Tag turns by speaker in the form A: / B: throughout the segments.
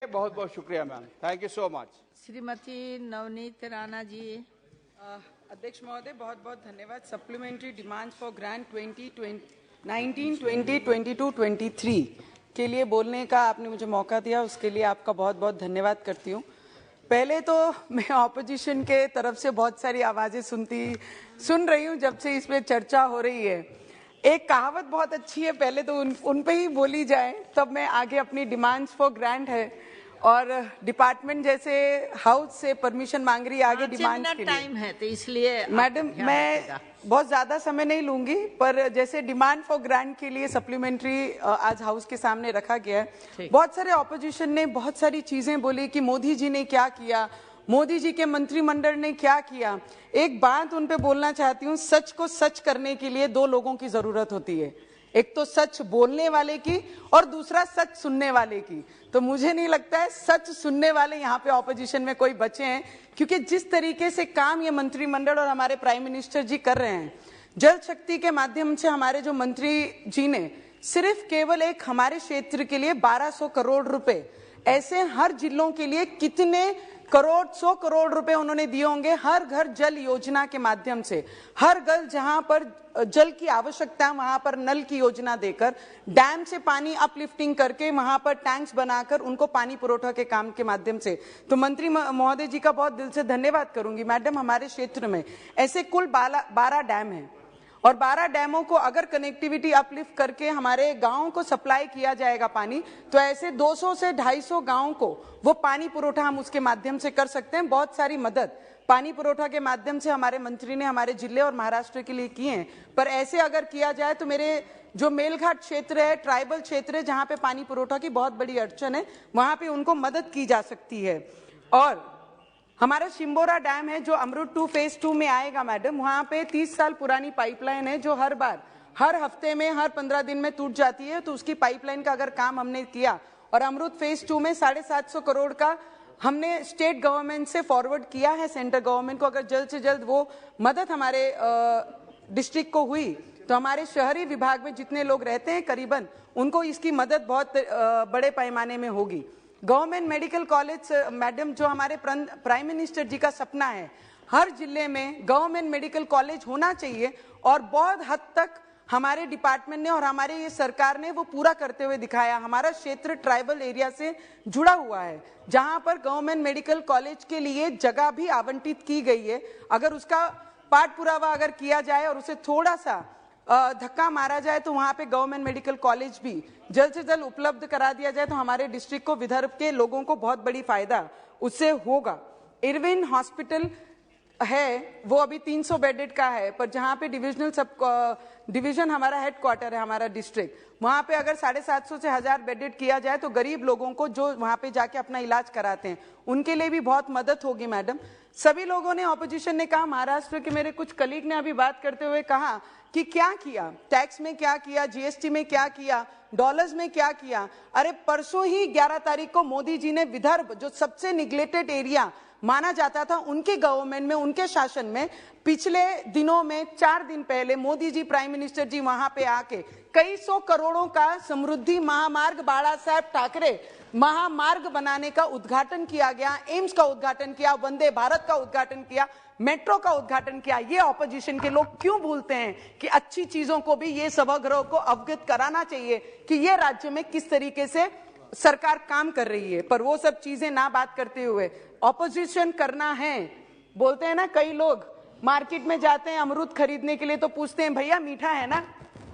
A: बहुत बहुत शुक्रिया ma'am, thank you so much.
B: Shrimati Navneet Rana ji.
C: अध्यक्ष महोदय, बहुत बहुत धन्यवाद। सप्लीमेंट्री डिमांड्स फॉर ग्रांट 2019, 20, 22, 23 के लिए बोलने का आपने मुझे मौका दिया, उसके लिए आपका बहुत बहुत धन्यवाद करती हूँ। पहले तो मैं ऑपोजिशन के तरफ से बहुत सारी आवाजें सुन रही हूँ जब से इस पे चर्चा हो रही है। एक कहावत बहुत अच्छी है, पहले तो उन पे ही बोली जाए, तब मैं आगे अपनी डिमांड्स फॉर ग्रांट है और डिपार्टमेंट जैसे हाउस से परमिशन मांग रही है आगे डिमांड्स के लिए।
B: टाइम है तो इसलिए
C: मैडम मैं बहुत ज्यादा समय नहीं लूंगी, पर जैसे डिमांड फॉर ग्रांट के लिए सप्लीमेंट्री आज हाउस के सामने रखा गया है। बहुत सारे ऑपोजिशन ने बहुत सारी चीजें बोली कि मोदी जी ने क्या किया, मोदी जी के मंत्रिमंडल ने क्या किया। एक बात उन पे बोलना चाहती हूँ, सच को सच करने के लिए दो लोगों की जरूरत होती है, एक तो सच बोलने वाले की और दूसरा सच सुनने वाले की। तो मुझे नहीं लगता है सच सुनने वाले यहाँ पे ऑपोजिशन में कोई बचे हैं, क्योंकि जिस तरीके से काम ये मंत्रिमंडल और हमारे प्राइम मिनिस्टर जी कर रहे हैं, जल शक्ति के माध्यम से हमारे जो मंत्री जी ने सिर्फ केवल एक हमारे क्षेत्र के लिए 1200 करोड़ रुपए, ऐसे हर जिलों के लिए कितने करोड़ 100 करोड़ रुपए उन्होंने दिए होंगे हर घर जल योजना के माध्यम से। हर घर जहां पर जल की आवश्यकता वहां पर नल की योजना देकर, डैम से पानी अपलिफ्टिंग करके वहां पर टैंक्स बनाकर उनको पानी पुरोठा के काम के माध्यम से। तो मंत्री महोदय जी का बहुत दिल से धन्यवाद करूंगी। मैडम, हमारे क्षेत्र में ऐसे कुल 12 डैम हैं और 12 डैमों को अगर कनेक्टिविटी अपलिफ्ट करके हमारे गांवों को सप्लाई किया जाएगा पानी, तो ऐसे 200 से 250 गांवों को वो पानी पुरोठा हम उसके माध्यम से कर सकते हैं। बहुत सारी मदद पानी पुरोठा के माध्यम से हमारे मंत्री ने हमारे जिले और महाराष्ट्र के लिए किए हैं, पर ऐसे अगर किया जाए तो मेरे जो मेलघाट क्षेत्र है, ट्राइबल क्षेत्र है, जहां पे पानी पुरोठा की बहुत बड़ी अड़चन है, वहां पे उनको मदद की जा सकती है। और हमारा शिम्बोरा डैम है जो अमृत 2 फेज 2 में आएगा मैडम, वहां पे 30 साल पुरानी पाइपलाइन है जो हर बार हर हफ्ते में हर 15 दिन में टूट जाती है। तो उसकी पाइपलाइन का अगर काम हमने किया और अमृत फेज 2 में 750 करोड़ का हमने स्टेट गवर्नमेंट से फॉरवर्ड किया है सेंट्रल गवर्नमेंट को, अगर जल्द से जल्द वो मदद हमारे डिस्ट्रिक्ट को हुई तो हमारे शहरी विभाग में जितने लोग रहते हैं करीबन उनको इसकी मदद बहुत बड़े पैमाने में होगी। गवर्नमेंट मेडिकल कॉलेज मैडम, जो हमारे प्राइम मिनिस्टर जी का सपना है, हर जिले में गवर्नमेंट मेडिकल कॉलेज होना चाहिए और बहुत हद तक हमारे डिपार्टमेंट ने और हमारे ये सरकार ने वो पूरा करते हुए दिखाया। हमारा क्षेत्र ट्राइबल एरिया से जुड़ा हुआ है, जहां पर गवर्नमेंट मेडिकल कॉलेज के लिए जगह भी आवंटित की गई है। अगर उसका पाठ पुरावा अगर किया जाए और उसे थोड़ा सा धक्का मारा जाए तो वहां पे गवर्नमेंट मेडिकल कॉलेज भी जल्द से जल्द उपलब्ध करा दिया जाए तो हमारे डिस्ट्रिक्ट को, विदर्भ के लोगों को बहुत बड़ी फायदा उससे होगा। इरविन हॉस्पिटल है वो अभी 300 बेडेड का है, पर जहां पे डिवीजन हमारा हेडक्वार्टर है, हमारा डिस्ट्रिक्ट, वहां पे अगर 750 से 1000 बेडेड किया जाए तो गरीब लोगों को जो वहां पे जाके अपना इलाज कराते हैं उनके लिए भी बहुत मदद होगी। मैडम, सभी लोगों ने, ऑपोजिशन ने कहा, महाराष्ट्र के मेरे कुछ कलीग ने अभी बात करते हुए कहा कि क्या किया, टैक्स में क्या किया, जीएसटी में क्या किया, डॉलर्स में क्या किया। अरे परसों ही 11 तारीख को मोदी जी ने विदर्भ, जो सबसे निग्लेक्टेड एरिया माना जाता था, उनके गवर्नमेंट में, उनके शासन में पिछले दिनों में 4 दिन पहले मोदी जी, प्राइम मिनिस्टर जी वहां पे आके कई 100 करोड़ों का समृद्धि महामार्ग, बाला साहेब ठाकरे महामार्ग बनाने का उद्घाटन किया गया, एम्स का उद्घाटन किया, वंदे भारत का उद्घाटन किया, मेट्रो का उद्घाटन किया। ये ऑपोजिशन के लोग क्यों भूलते हैं कि अच्छी चीजों को भी ये सभागृह को अवगत कराना चाहिए कि ये राज्य में किस तरीके से सरकार काम कर रही है। पर वो सब चीजें ना बात करते हुए ऑपोजिशन करना है, बोलते हैं ना, कई लोग मार्केट में जाते हैं अमरूद खरीदने के लिए तो पूछते हैं भैया मीठा है ना,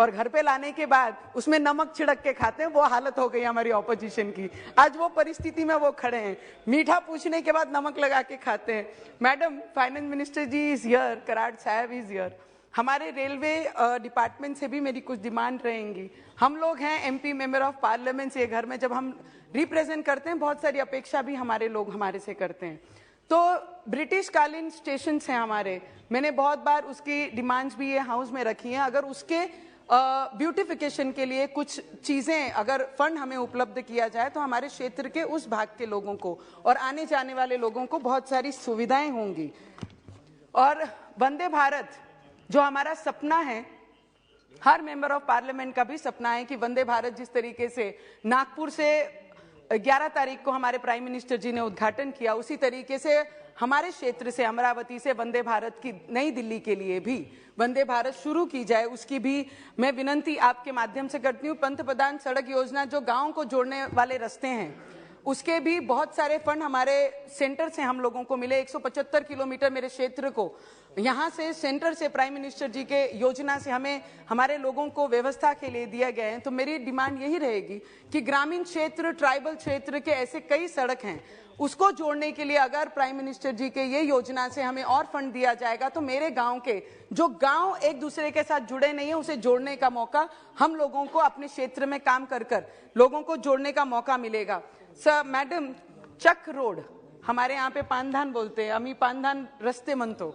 C: और घर पे लाने के बाद उसमें नमक छिड़क के खाते हैं। वो हालत हो गई हमारी ऑपोजिशन की, आज वो परिस्थिति में वो खड़े हैं, मीठा पूछने के बाद नमक लगा के खाते हैं। Madam, finance minister ji is here, Karad साहब इज हियर। हमारे रेलवे डिपार्टमेंट से भी मेरी कुछ डिमांड रहेंगी। हम लोग हैं एमपी मेंबर ऑफ पार्लियामेंट से, घर में जब हम रिप्रेजेंट करते हैं बहुत सारी अपेक्षा भी हमारे लोग हमारे से करते हैं। तो ब्रिटिश कालीन स्टेशन हैं हमारे, मैंने बहुत बार उसकी डिमांड्स भी ये हाउस में रखी हैं। अगर उसके ब्यूटिफिकेशन के लिए कुछ चीजें, अगर फंड हमें उपलब्ध किया जाए तो हमारे क्षेत्र के उस भाग के लोगों को और आने जाने वाले लोगों को बहुत सारी सुविधाएं होंगी। और वंदे भारत जो हमारा सपना है, हर मेंबर ऑफ पार्लियामेंट का भी सपना है कि वंदे भारत जिस तरीके से नागपुर से 11 तारीख को हमारे प्राइम मिनिस्टर जी ने उद्घाटन किया, उसी तरीके से हमारे क्षेत्र से अमरावती से वंदे भारत की नई दिल्ली के लिए भी वंदे भारत शुरू की जाए, उसकी भी मैं विनंती आपके माध्यम से करती हूँ। पंतप्रधान सड़क योजना जो गांव को जोड़ने वाले रास्ते हैं, उसके भी बहुत सारे फंड हमारे सेंटर से हम लोगों को मिले। 175 किलोमीटर मेरे क्षेत्र को यहाँ से सेंटर से प्राइम मिनिस्टर जी के योजना से हमें हमारे लोगों को व्यवस्था के लिए दिया गया है। तो मेरी डिमांड यही रहेगी कि ग्रामीण क्षेत्र, ट्राइबल क्षेत्र के ऐसे कई सड़क हैं, उसको जोड़ने के लिए अगर प्राइम मिनिस्टर जी के ये योजना से हमें और फंड दिया जाएगा तो मेरे गांव के जो गांव एक दूसरे के साथ जुड़े नहीं है, उसे जोड़ने का मौका हम लोगों को अपने क्षेत्र में काम कर लोगों को जोड़ने का मौका मिलेगा। सर मैडम, चक रोड हमारे यहाँ पे पानधान बोलते हैं, अमी पानधान रस्ते मनतो,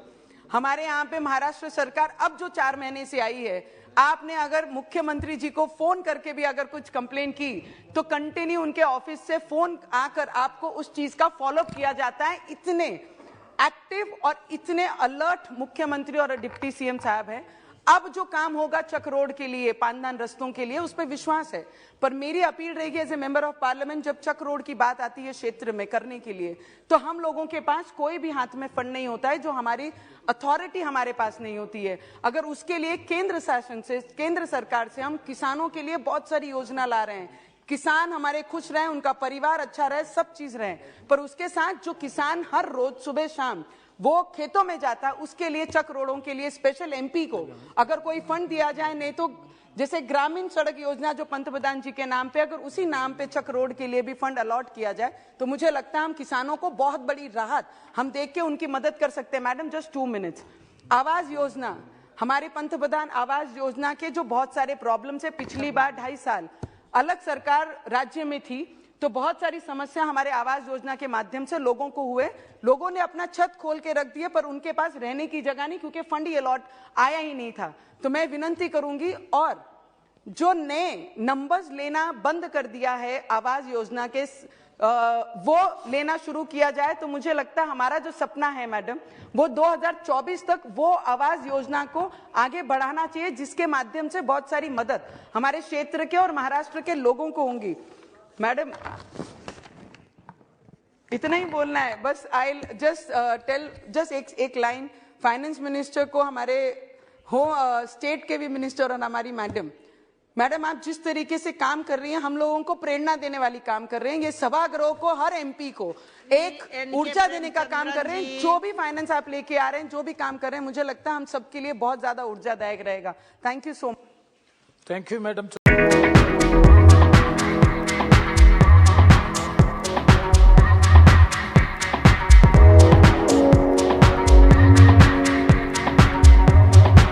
C: हमारे यहाँ पे महाराष्ट्र सरकार अब जो 4 महीने से आई है, आपने अगर मुख्यमंत्री जी को फोन करके भी अगर कुछ कंप्लेन की तो कंटिन्यू उनके ऑफिस से फोन आकर आपको उस चीज का फॉलोअप किया जाता है। इतने एक्टिव और इतने अलर्ट मुख्यमंत्री और डिप्टी सीएम साहब हैं। अब जो काम होगा चक रोड के लिए, पानदान रस्तों के लिए, उस पर विश्वास है। पर मेरी अपील रहेगी as a member of parliament, जब चक रोड की बात आती है क्षेत्र में करने के लिए, तो हम लोगों के पास कोई भी हाथ में फंड नहीं होता है, जो हमारी अथॉरिटी हमारे पास नहीं होती है। अगर उसके लिए केंद्र शासन से, केंद्र सरकार से हम किसानों के लिए बहुत सारी योजना ला रहे हैं, किसान हमारे खुश रहें, उनका परिवार अच्छा रहे, सब चीज रहे, पर उसके साथ जो किसान हर रोज सुबह शाम वो खेतों में जाता, उसके लिए चक रोडों के लिए स्पेशल एमपी को अगर कोई फंड दिया जाए, नहीं तो जैसे ग्रामीण सड़क योजना जो पंतप्रधान जी के नाम पे, अगर उसी नाम पे चक रोड के लिए भी फंड अलॉट किया जाए तो मुझे लगता है हम किसानों को बहुत बड़ी राहत हम देख के उनकी मदद कर सकते हैं। Madam just 2 minutes. Awas Yojana, हमारे पंतप्रधान आवास योजना के जो बहुत सारे प्रॉब्लम्स है, पिछली बार 2.5 साल अलग सरकार राज्य में थी तो बहुत सारी समस्या हमारे आवास योजना के माध्यम से लोगों को हुए, लोगों ने अपना छत खोल के रख दिए पर उनके पास रहने की जगह नहीं, क्योंकि फंड ही अलॉट आया ही नहीं था। तो मैं विनंती करूंगी, और जो नए नंबर्स लेना बंद कर दिया है आवास योजना के, वो लेना शुरू किया जाए तो मुझे लगता है हमारा जो सपना है मैडम, वो 2024 तक वो आवास योजना को आगे बढ़ाना चाहिए, जिसके माध्यम से बहुत सारी मदद हमारे क्षेत्र के और महाराष्ट्र के लोगों को होंगी। मैडम इतना ही बोलना है बस। आई जस्ट टेल जस्ट एक लाइन फाइनेंस मिनिस्टर को, हमारे स्टेट के भी मिनिस्टर और हमारी मैडम आप जिस तरीके से काम कर रही हैं, हम लोगों को प्रेरणा देने वाली काम कर रहे हैं। ये सभागृह को, हर एमपी को एक ऊर्जा देने का काम कर रहे हैं। जो भी फाइनेंस आप लेके आ रहे हैं, जो भी काम कर रहे हैं, मुझे लगता है हम सबके लिए बहुत ज्यादा ऊर्जादायक रहेगा। Thank you so much.
D: Thank you madam.